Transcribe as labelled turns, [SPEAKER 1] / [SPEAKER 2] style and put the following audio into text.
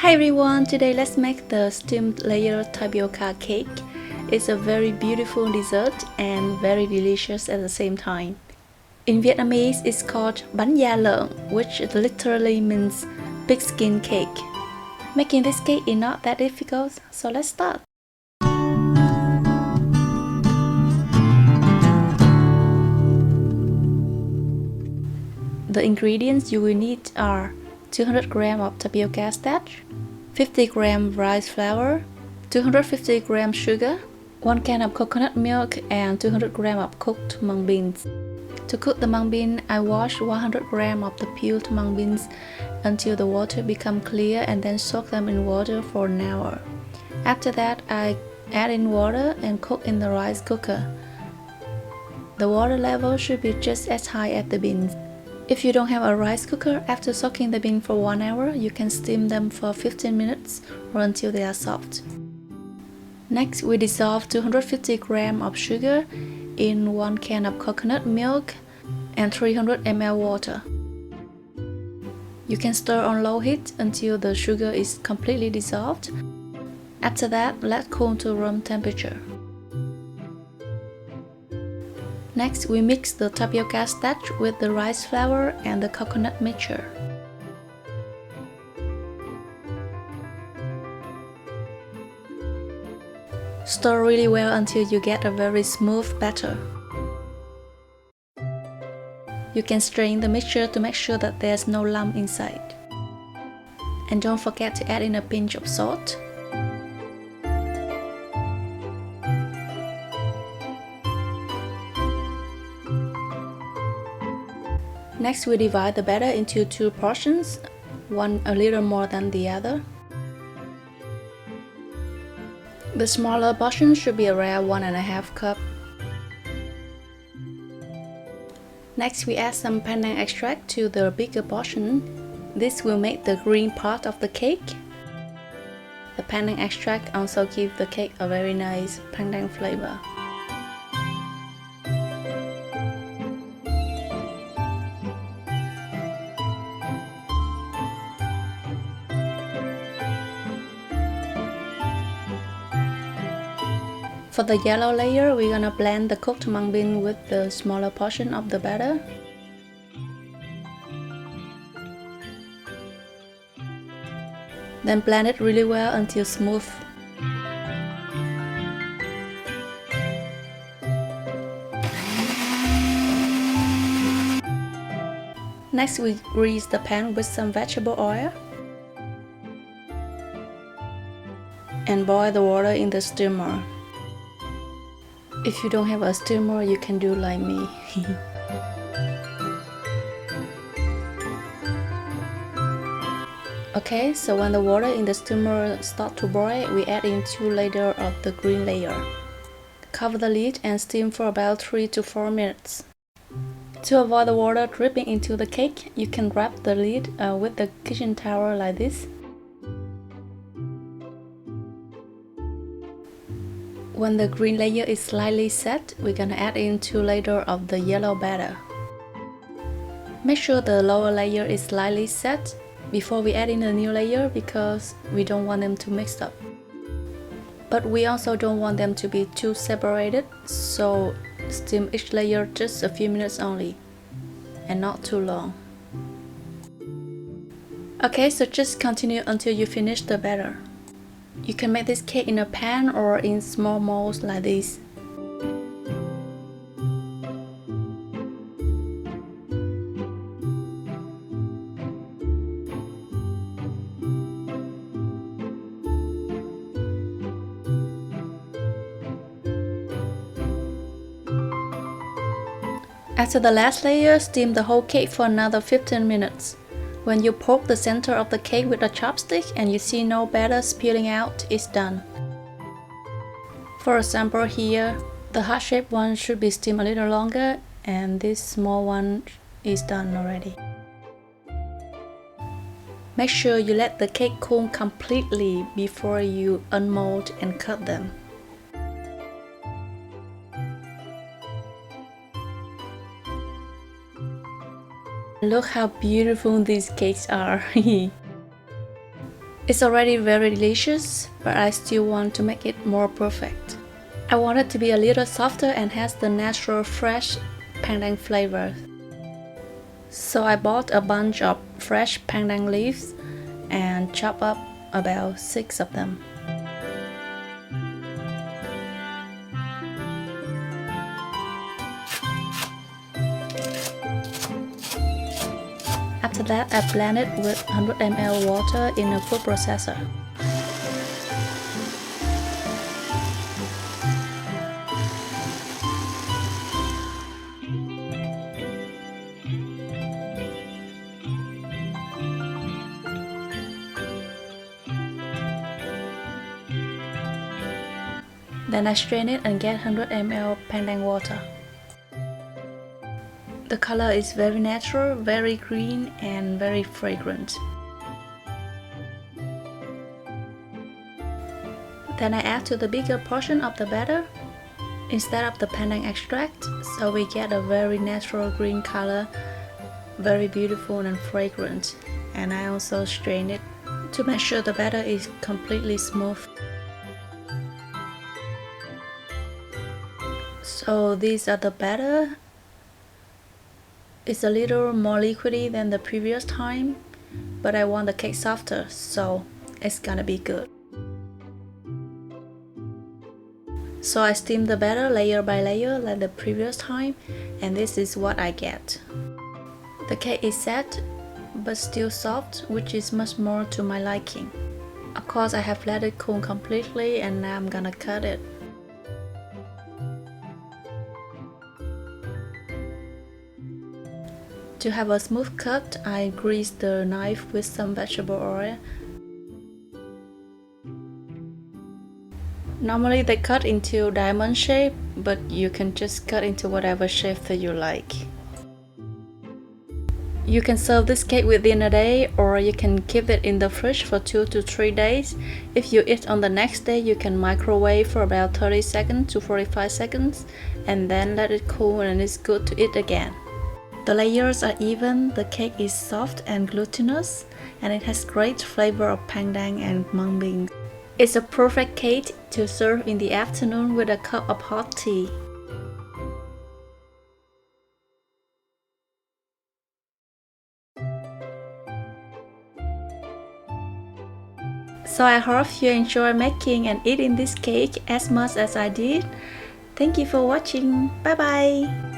[SPEAKER 1] Hi everyone, today let's make the steamed layer tapioca cake. It's a very beautiful dessert and very delicious at the same time. In Vietnamese, it's called bánh da lợn, which literally means pig skin cake. Making this cake is not that difficult, so let's start. The ingredients you will need are 200 g of tapioca starch, 50 g rice flour, 250 g sugar, 1 can of coconut milk, and 200 g of cooked mung beans. To cook the mung bean, I wash 100 g of the peeled mung beans until the water becomes clear and then soak them in water for an hour. After that, I add in water and cook in the rice cooker. The water level should be just as high as the beans. If you don't have a rice cooker, after soaking the beans for 1 hour, you can steam them for 15 minutes or until they are soft. Next, we dissolve 250 g of sugar in 1 can of coconut milk and 300 ml water. You can stir on low heat until the sugar is completely dissolved. After that, let cool to room temperature. Next, we mix the tapioca starch with the rice flour and the coconut mixture. Stir really well until you get a very smooth batter. You can strain the mixture to make sure that there's no lump inside. And don't forget to add in a pinch of salt. Next, we divide the batter into 2 portions, one a little more than the other. The smaller portion should be around 1.5 cup. Next, we add some pandan extract to the bigger portion. This will make the green part of the cake. The pandan extract also gives the cake a very nice pandan flavor. For the yellow layer, we're gonna blend the cooked mung bean with the smaller portion of the batter. Then blend it really well until smooth. Next, we grease the pan with some vegetable oil and boil the water in the steamer. If you don't have a steamer, you can do like me. Okay, so when the water in the steamer starts to boil, we add in 2 layers of the green layer. Cover the lid and steam for about 3 to 4 minutes. To avoid the water dripping into the cake, you can wrap the lid with the kitchen towel like this. When the green layer is slightly set, we're gonna add in 2 layers of the yellow batter. Make sure the lower layer is slightly set before we add in the new layer because we don't want them to mix up. But we also don't want them to be too separated, so steam each layer just a few minutes only, and not too long. Okay, so just continue until you finish the batter. You can make this cake in a pan or in small molds like this. After the last layer, steam the whole cake for another 15 minutes. When you poke the center of the cake with a chopstick and you see no batter spilling out, it's done. For example here, the heart-shaped one should be steamed a little longer and this small one is done already. Make sure you let the cake cool completely before you unmold and cut them. Look how beautiful these cakes are. It's already very delicious, but I still want to make it more perfect. I want it to be a little softer and has the natural fresh pandan flavor. So I bought a bunch of fresh pandan leaves and chopped up about 6 of them. After that, I blend it with 100 ml water in a food processor. Then I strain it and get 100 ml pandan water. The color is very natural, very green and very fragrant. Then I add to the bigger portion of the batter instead of the pandan extract, so we get a very natural green color, very beautiful and fragrant. And I also strain it to make sure the batter is completely smooth. So these are the batter. It's a little more liquidy than the previous time, but I want the cake softer, so it's gonna be good. So I steam the batter layer by layer like the previous time, and this is what I get. The cake is set, but still soft, which is much more to my liking. Of course, I have let it cool completely, and now I'm gonna cut it. To have a smooth cut, I grease the knife with some vegetable oil. Normally they cut into diamond shape, but you can just cut into whatever shape that you like. You can serve this cake within a day, or you can keep it in the fridge for 2 to 3 days. If you eat on the next day, you can microwave for about 30 seconds to 45 seconds and then let it cool, and it's good to eat again. The layers are even, the cake is soft and glutinous, and it has great flavor of pandan and mung beans. It's a perfect cake to serve in the afternoon with a cup of hot tea. So I hope you enjoy making and eating this cake as much as I did. Thank you for watching. Bye bye!